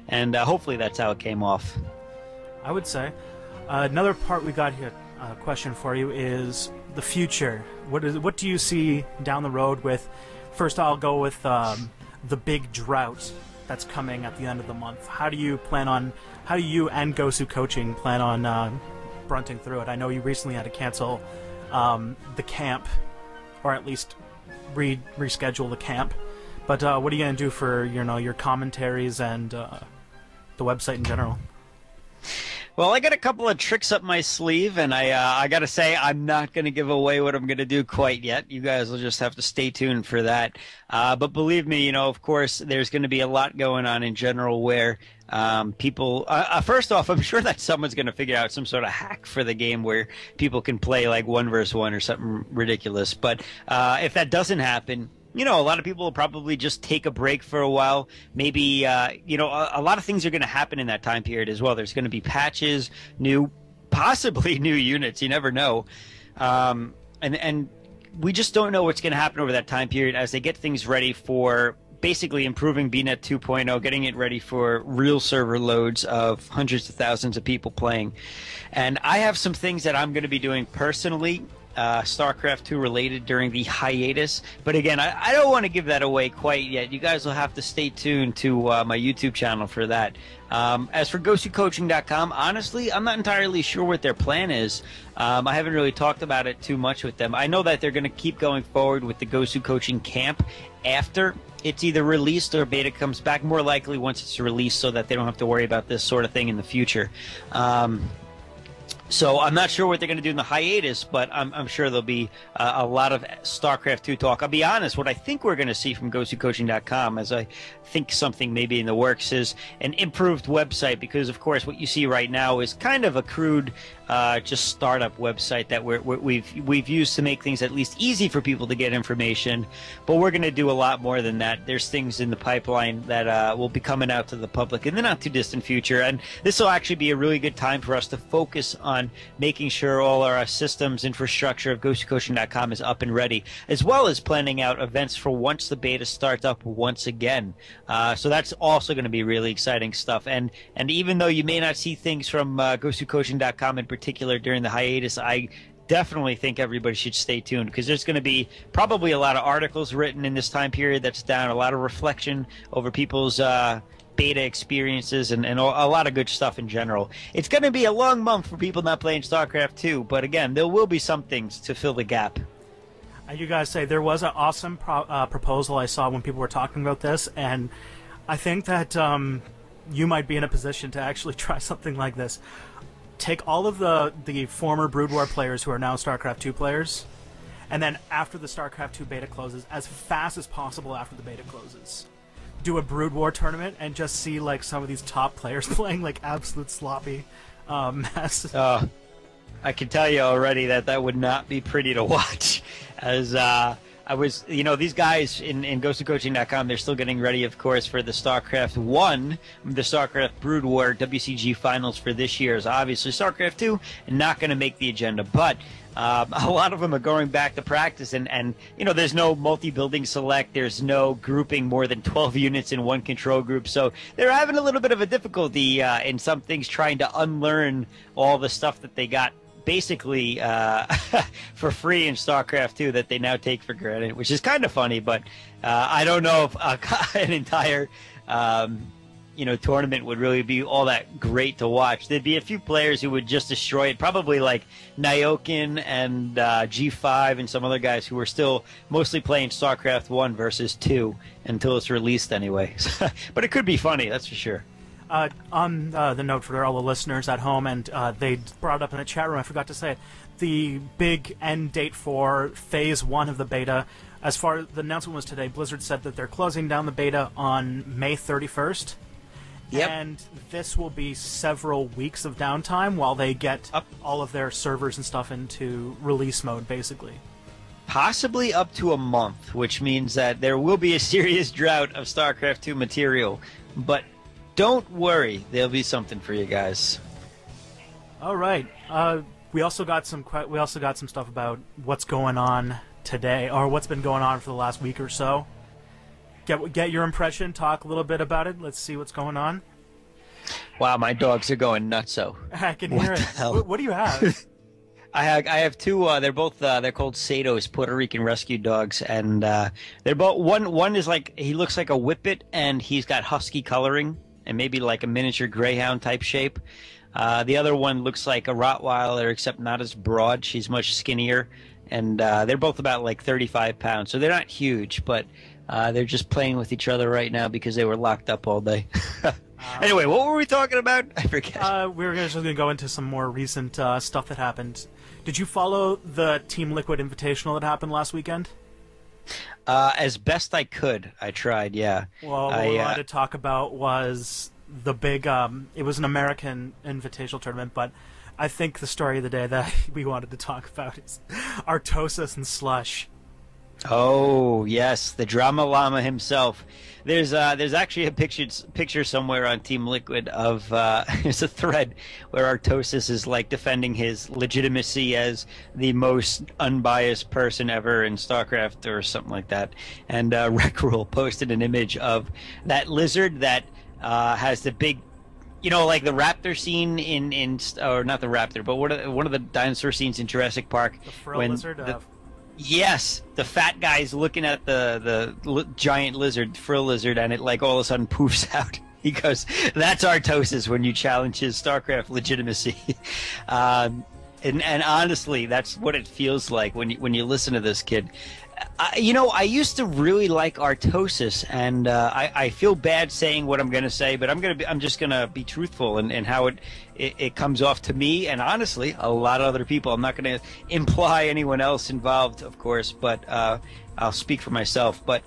and hopefully that's how it came off. I would say. Another part we got here, question for you is the future. What do you see down the road with? First, I'll go with the big drought that's coming at the end of the month. How do you and Gosu Coaching plan on brunting through it? I know you recently had to cancel the camp, or at least reschedule the camp. But what are you going to do for your commentaries and the website in general? Well, I got a couple of tricks up my sleeve, and I got to say I'm not going to give away what I'm going to do quite yet. You guys will just have to stay tuned for that. But believe me, of course, there's going to be a lot going on in general where people first off, I'm sure that someone's going to figure out some sort of hack for the game where people can play like 1v1 or something ridiculous. But if that doesn't happen, a lot of people will probably just take a break for a while. Maybe, a lot of things are going to happen in that time period as well. There's going to be patches, possibly new units. You never know. And we just don't know what's going to happen over that time period as they get things ready for basically improving BNet 2.0, getting it ready for real server loads of hundreds of thousands of people playing. And I have some things that I'm going to be doing personally, StarCraft 2 related during the hiatus, but again, I don't want to give that away quite yet. You guys will have to stay tuned to my YouTube channel for that. As for GosuCoaching.com, honestly, I'm not entirely sure what their plan is. I haven't really talked about it too much with them. I know that they're going to keep going forward with the Gosu Coaching Camp after it's either released or beta comes back, more likely once it's released, so that they don't have to worry about this sort of thing in the future. So I'm not sure what they're going to do in the hiatus, but I'm sure there'll be a lot of StarCraft 2 talk. I'll be honest, what I think we're going to see from GosuCoaching.com, as I think something maybe in the works, is an improved website, because, of course, what you see right now is kind of a crude just startup website that we've used to make things at least easy for people to get information, but we're going to do a lot more than that. There's things in the pipeline that will be coming out to the public in the not too distant future, and this will actually be a really good time for us to focus on making sure all our systems infrastructure of GosuCoaching.com is up and ready, as well as planning out events for once the beta starts up once again. So that's also going to be really exciting stuff, and even though you may not see things from GosuCoaching.com in particular during the hiatus, I definitely think everybody should stay tuned, because there's going to be probably a lot of articles written in this time period that's down, a lot of reflection over people's beta experiences, and a lot of good stuff in general. It's going to be a long month for people not playing StarCraft 2, but again, there will be some things to fill the gap. You guys say there was an awesome proposal I saw when people were talking about this, and I think that you might be in a position to actually try something like this. Take all of the former Brood War players who are now StarCraft 2 players, and then after the StarCraft 2 beta closes, as fast as possible after the beta closes, do a Brood War tournament and just see like some of these top players playing like absolute sloppy mess. I can tell you already that would not be pretty to watch, as I was, these guys in GosuCoaching.com, they're still getting ready, of course, for the StarCraft 1, the StarCraft Brood War WCG finals for this year. So obviously StarCraft 2 not going to make the agenda, but a lot of them are going back to practice, and there's no multi-building select, there's no grouping more than 12 units in one control group, so they're having a little bit of a difficulty in some things trying to unlearn all the stuff that they got basically for free in StarCraft 2 that they now take for granted, which is kind of funny, but I don't know if an entire tournament would really be all that great to watch. There'd be a few players who would just destroy it, probably like Nyokin and G5 and some other guys who were still mostly playing StarCraft 1 versus 2 until it's released anyway. But it could be funny, that's for sure. On the note for all the listeners at home, and they brought up in the chat room, I forgot to say it, the big end date for Phase 1 of the beta, as far as the announcement was today, Blizzard said that they're closing down the beta on May 31st. Yep. And this will be several weeks of downtime while they get all of their servers and stuff into release mode, basically. Possibly up to a month, which means that there will be a serious drought of StarCraft 2 material, but don't worry, there'll be something for you guys. All right. We also got some stuff about what's going on today, or what's been going on for the last week or so. get your impression. Talk a little bit about it. Let's see what's going on. Wow, my dogs are going nutso. I can hear it. What do you have? I have two. They're both they're called Satos, Puerto Rican rescue dogs, and they're both one is like he looks like a whippet, and he's got husky coloring and maybe like a miniature greyhound type shape. The other one looks like a Rottweiler, except not as broad. She's much skinnier, and they're both about like 35 pounds, so they're not huge, but they're just playing with each other right now because they were locked up all day. Anyway, what were we talking about? I forget. We were just going to go into some more recent stuff that happened. Did you follow the Team Liquid Invitational that happened last weekend? As best I could. I tried, yeah. Well, what I wanted to talk about was the big... it was an American Invitational tournament, but I think the story of the day that we wanted to talk about is Artosis and Slush. Oh, yes, the drama llama himself. There's actually a picture somewhere on Team Liquid of there's a thread where Artosis is like defending his legitimacy as the most unbiased person ever in StarCraft or something like that. And Recruel posted an image of that lizard that has the big, you know, like the raptor scene in or not the raptor, but one of the dinosaur scenes in Jurassic Park. The frill lizard. Yes, the fat guy's looking at the giant lizard, frill lizard, and it like all of a sudden poofs out. He goes, "That's Artosis when you challenge his StarCraft legitimacy." And honestly, that's what it feels like when you listen to this kid. You know, I used to really like Artosis, and I feel bad saying what I'm going to say, but I'm just going to be truthful in how it comes off to me, and honestly, a lot of other people. I'm not going to imply anyone else involved, of course, but I'll speak for myself. But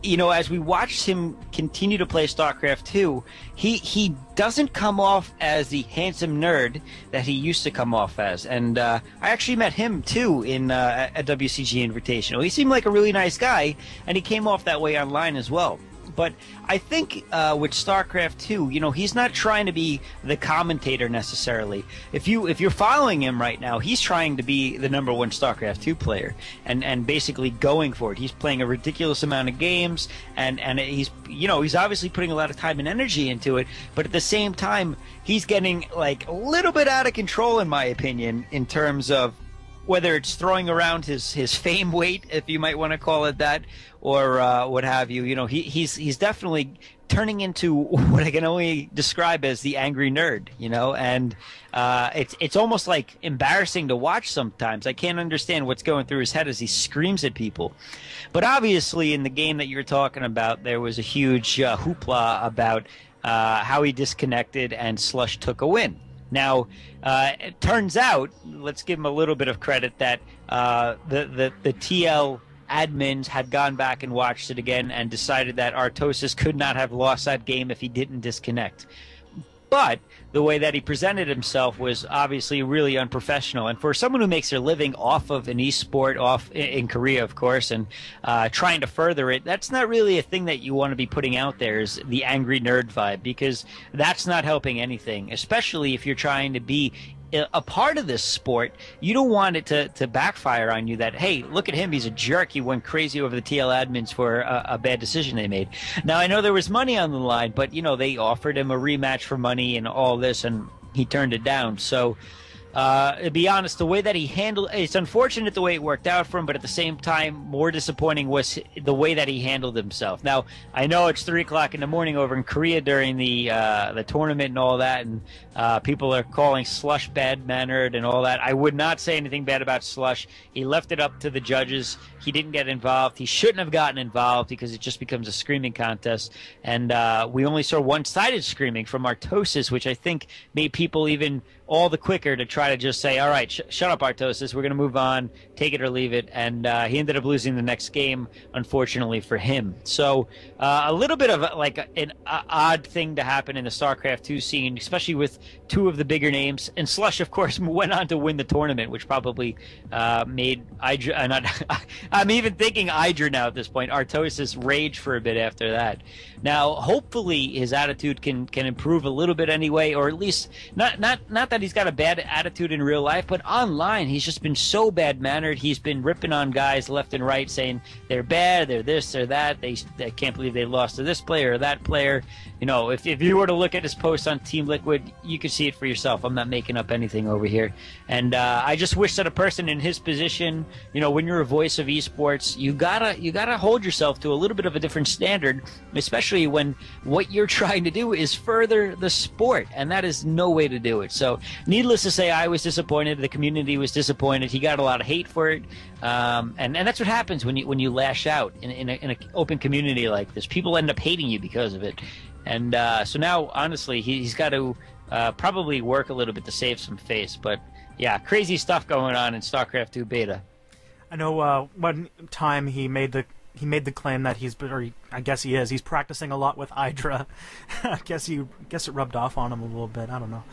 you know, as we watched him continue to play StarCraft 2, he doesn't come off as the handsome nerd that he used to come off as. And I actually met him too in a WCG Invitational. He seemed like a really nice guy, and he came off that way online as well. But I think with StarCraft 2, you know, he's not trying to be the commentator necessarily. If you're following him right now, he's trying to be the #1 StarCraft 2 player and basically going for it. He's playing a ridiculous amount of games, and he's, you know, he's obviously putting a lot of time and energy into it, but at the same time, he's getting like a little bit out of control, in my opinion, in terms of whether it's throwing around his fame weight, if you might want to call it that, or what have you. You know, he's definitely turning into what I can only describe as the angry nerd, you know, and it's almost like embarrassing to watch sometimes. I can't understand what's going through his head as he screams at people. But obviously in the game that you're talking about, there was a huge hoopla about how he disconnected and Slush took a win. Now, it turns out, let's give him a little bit of credit, that the TL admins had gone back and watched it again and decided that Artosis could not have lost that game if he didn't disconnect. But the way that he presented himself was obviously really unprofessional. And for someone who makes their living off of an esport, off in Korea, of course, and trying to further it, that's not really a thing that you want to be putting out there, is the angry nerd vibe, because that's not helping anything, especially if you're trying to be a part of this sport. You don't want it to backfire on you that, hey, look at him, he's a jerk, he went crazy over the TL admins for a bad decision they made. Now, I know there was money on the line, but, you know, they offered him a rematch for money and all this, and he turned it down. So, to be honest, the way that he handled it's unfortunate the way it worked out for him, but at the same time, more disappointing was the way that he handled himself. Now, I know it's 3 o'clock in the morning over in Korea during the tournament and all that, and people are calling Slush bad-mannered and all that. I would not say anything bad about Slush. He left it up to the judges. He didn't get involved. He shouldn't have gotten involved because it just becomes a screaming contest. And we only saw one-sided screaming from Artosis, which I think made people even all the quicker to try to just say, all right, shut up, Artosis, we're going to move on, take it or leave it. And he ended up losing the next game, unfortunately for him. So a little bit of like an odd thing to happen in the StarCraft 2 scene, especially with two of the bigger names. And Slush, of course, went on to win the tournament, which probably made I'm even thinking Idra now at this point. Artosis rage for a bit after that. Now, hopefully his attitude can improve a little bit anyway, or at least not that he's got a bad attitude attitude in real life, but online he's just been so bad-mannered. He's been ripping on guys left and right, saying they're bad, they're this, they're that, they can't believe they lost to this player or that player. You know, if you were to look at his post on Team Liquid, you could see it for yourself. I'm not making up anything over here. And I just wish that a person in his position, you know, when you're a voice of esports, you gotta hold yourself to a little bit of a different standard, especially when what you're trying to do is further the sport, and that is no way to do it. So needless to say, I was disappointed. The community was disappointed. He got a lot of hate for it, and that's what happens when you lash out in an open community like this. People end up hating you because of it. And so now, honestly, he's got to probably work a little bit to save some face. But yeah, crazy stuff going on in StarCraft 2 beta. I know one time he made the claim that I guess he's practicing a lot with Hydra. I guess it rubbed off on him a little bit. I don't know.